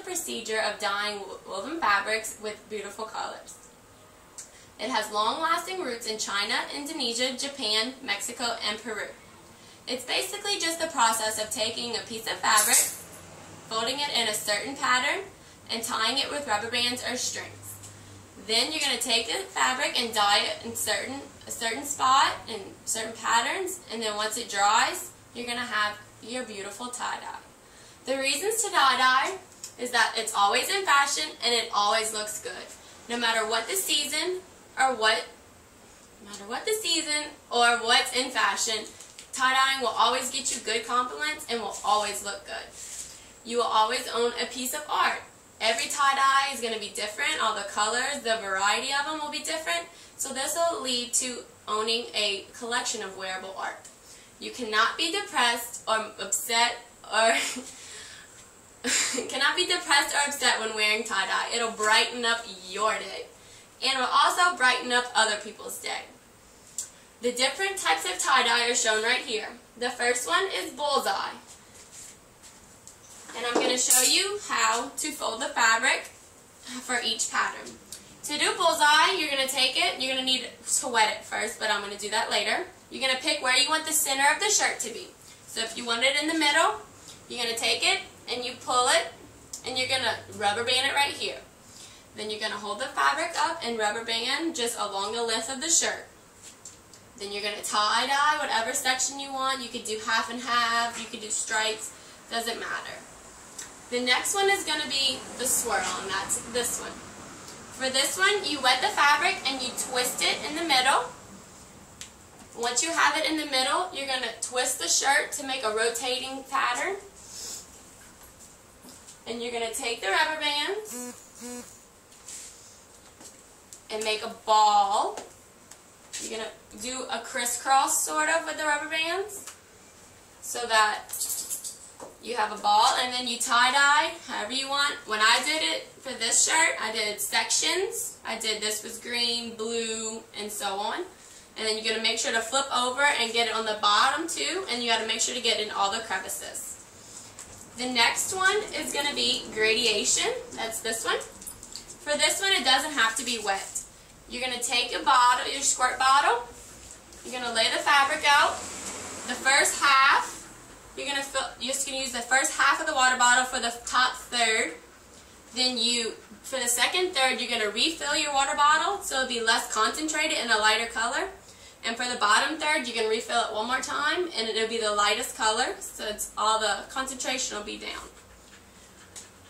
procedure of dyeing woven fabrics with beautiful colors. It has long-lasting roots in China, Indonesia, Japan, Mexico, and Peru. It's basically just the process of taking a piece of fabric, folding it in a certain pattern, and tying it with rubber bands or strings. Then you're going to take the fabric and dye it in a certain spot and certain patterns, and then once it dries, you're going to have your beautiful tie-dye. The reasons to tie-dye is that it's always in fashion and it always looks good. No matter what the season or what's in fashion, tie-dyeing will always get you good compliments and will always look good. You will always own a piece of art. Every tie-dye is going to be different. All the colors, the variety of them will be different. So this will lead to owning a collection of wearable art. You cannot be depressed or upset when wearing tie-dye. It'll brighten up your day. And it will also brighten up other people's day. The different types of tie-dye are shown right here. The first one is bullseye. And I'm going to show you how to fold the fabric for each pattern. To do bullseye, you're going to take it, you're going to need to wet it first, but I'm going to do that later. You're going to pick where you want the center of the shirt to be. So if you want it in the middle, you're going to take it and you pull it and you're going to rubber band it right here. Then you're going to hold the fabric up and rubber band just along the length of the shirt. Then you're going to tie-dye whatever section you want. You could do half and half, you could do stripes, doesn't matter. The next one is going to be the swirl, and that's this one. For this one, you wet the fabric and you twist it in the middle. Once you have it in the middle, you're going to twist the shirt to make a rotating pattern. And you're going to take the rubber bands and make a ball. You're going to do a crisscross sort of with the rubber bands so that you have a ball, and then you tie-dye however you want. When I did it for this shirt, I did sections. This was green, blue, and so on. And then you're going to make sure to flip over and get it on the bottom too, and you got to make sure to get in all the crevices. The next one is going to be gradation. That's this one. For this one, it doesn't have to be wet. You're going to take your bottle, your squirt bottle. You're going to lay the fabric out. The first half, you're just going to use the first half of the water bottle for the top third. Then for the second third, you're going to refill your water bottle so it'll be less concentrated and a lighter color. And for the bottom third, you can refill it one more time and it'll be the lightest color, so all the concentration will be down.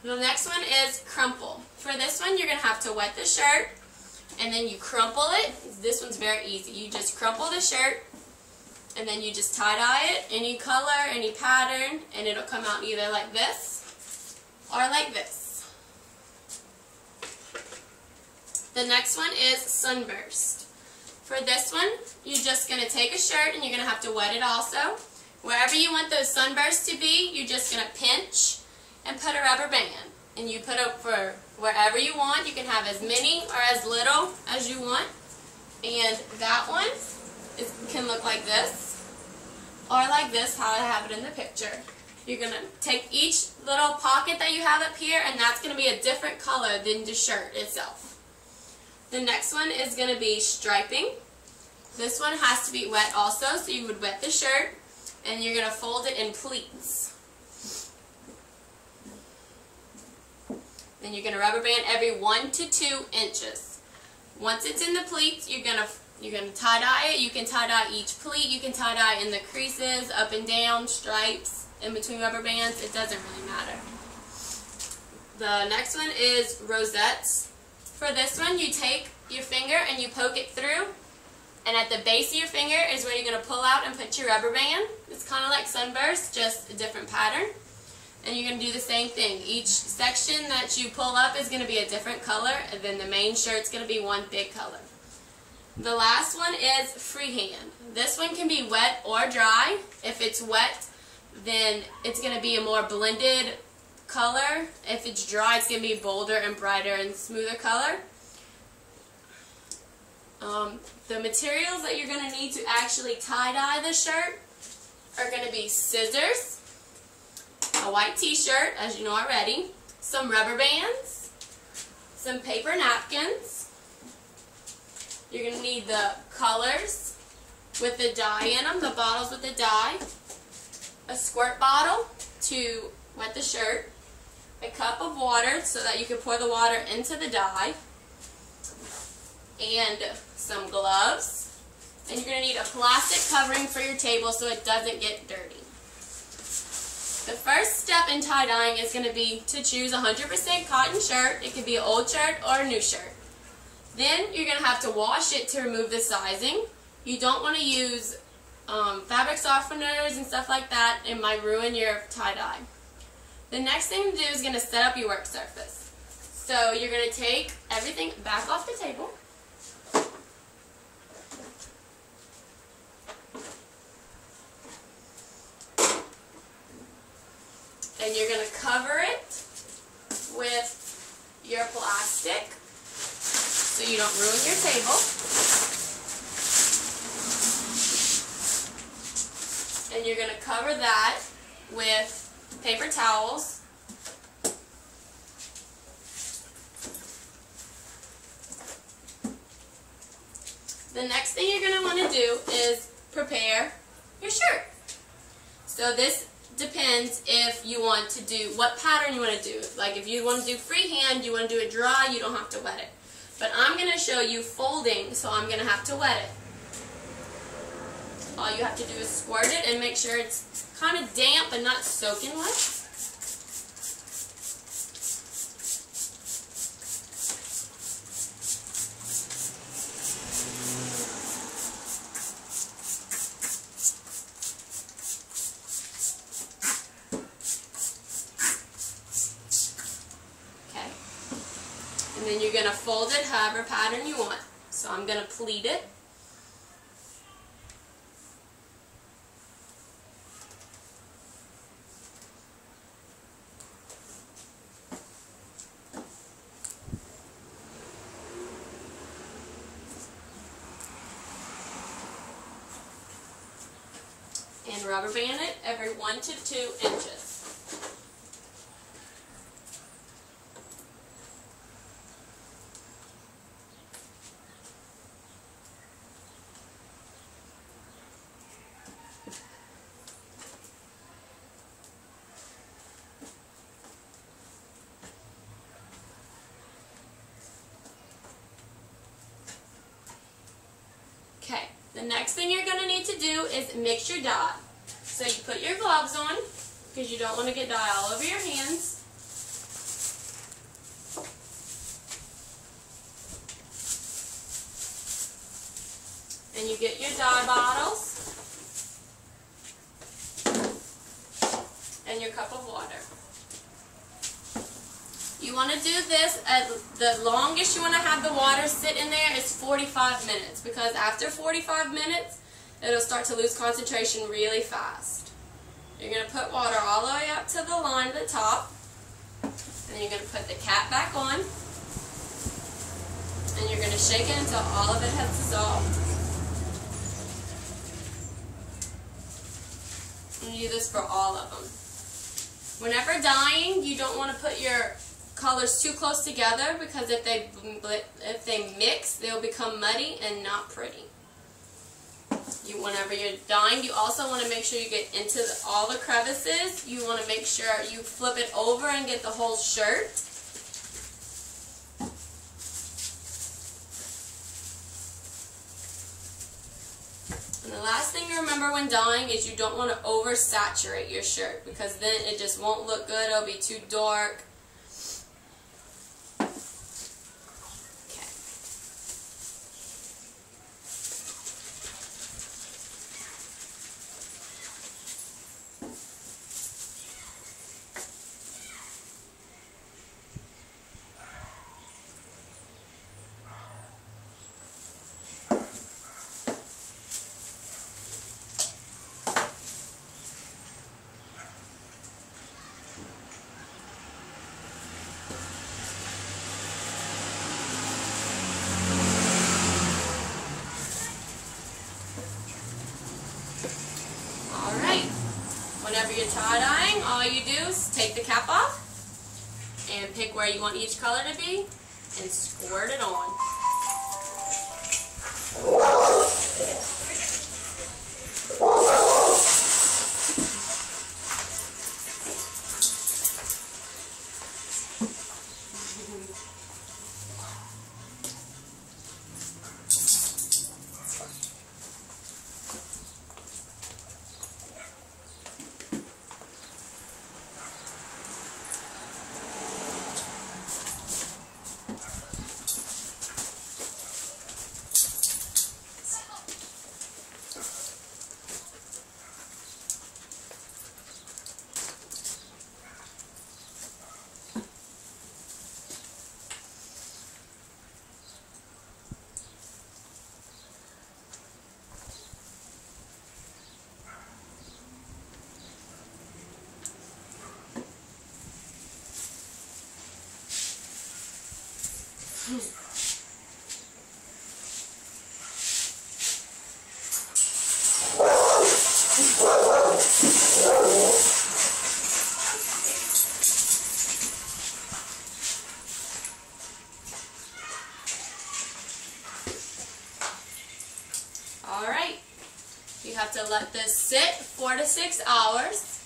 The next one is crumple. For this one, you're going to have to wet the shirt and then you crumple it. This one's very easy. You just crumple the shirt and then you just tie-dye it, any color, any pattern, and it'll come out either like this or like this. The next one is sunburst. For this one, you're just going to take a shirt and you're going to have to wet it also. Wherever you want those sunbursts to be, you're just going to pinch and put a rubber band. And you put it for wherever you want. You can have as many or as little as you want. And that one can look like this, or like this, how I have it in the picture. You're going to take each little pocket that you have up here, and that's going to be a different color than the shirt itself. The next one is going to be striping. This one has to be wet also, so you would wet the shirt, and you're going to fold it in pleats. Then you're going to rubber band every 1 to 2 inches. Once it's in the pleats, you're going to tie-dye it. You can tie-dye each pleat. You can tie-dye in the creases, up and down, stripes, in between rubber bands. It doesn't really matter. The next one is rosettes. For this one, you take your finger and you poke it through. And at the base of your finger is where you're going to pull out and put your rubber band. It's kind of like sunburst, just a different pattern. And you're going to do the same thing. Each section that you pull up is going to be a different color, and then the main shirt's going to be one big color. The last one is freehand. This one can be wet or dry. If it's wet, then it's going to be a more blended color. If it's dry, it's going to be bolder and brighter and smoother color. The materials that you're going to need to actually tie-dye the shirt are going to be scissors, a white t-shirt, as you know already, some rubber bands, some paper napkins. You're going to need the colors with the dye in them, the bottles with the dye, a squirt bottle to wet the shirt, a cup of water so that you can pour the water into the dye, and some gloves. And you're going to need a plastic covering for your table so it doesn't get dirty. The first step in tie-dyeing is going to be to choose a 100% cotton shirt. It could be an old shirt or a new shirt. Then you're going to have to wash it to remove the sizing. You don't want to use fabric softeners and stuff like that. It might ruin your tie-dye. The next thing to do is going to set up your work surface. So you're going to take everything back off the table. And you're going to cover it with your plastic so you don't ruin your table. And you're going to cover that with paper towels. The next thing you're going to want to do is prepare your shirt. So this depends if you want to do, what pattern you want to do. Like if you want to do freehand, you want to do it dry, you don't have to wet it. But I'm going to show you folding, so I'm going to have to wet it. All you have to do is squirt it and make sure it's kind of damp but not soaking wet. And then you're going to fold it however pattern you want. So I'm going to pleat it. And rubber band it every 1 to 2 inches. Okay, the next thing you're going to need to do is mix your dye. So you put your gloves on because you don't want to get dye all over your hands. And you get your dye bottles and your cup of water. You want to do this, the longest you want to have the water sit in there is 45 minutes, because after 45 minutes, it'll start to lose concentration really fast. You're going to put water all the way up to the line at the top, and you're going to put the cap back on, and you're going to shake it until all of it has dissolved. And you do this for all of them. Whenever dyeing, you don't want to put your colors too close together, because if they mix, they'll become muddy and not pretty. Whenever you're dyeing, you also want to make sure you get into all the crevices. You want to make sure you flip it over and get the whole shirt. And the last thing to remember when dyeing is you don't want to oversaturate your shirt, because then it just won't look good. It'll be too dark. Whenever you're tie-dyeing, all you do is take the cap off and pick where you want each color to be and squirt it on. Alright, you have to let this sit 4 to 6 hours,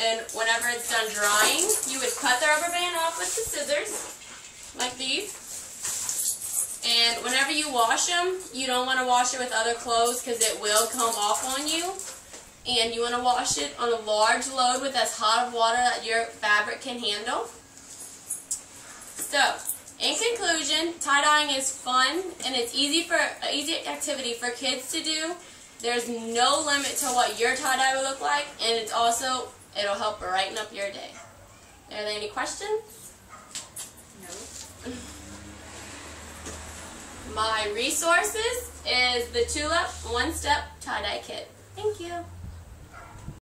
and whenever it's done drying, you would cut the rubber band off with the scissors, like these. And whenever you wash them, you don't want to wash it with other clothes because it will come off on you. And you want to wash it on a large load with as hot of water that your fabric can handle. So, in conclusion, tie-dyeing is fun and it's easy activity for kids to do. There's no limit to what your tie-dye will look like, and it'll help brighten up your day. Are there any questions? No. My resources is the Tulip One-Step Tie-Dye Kit. Thank you.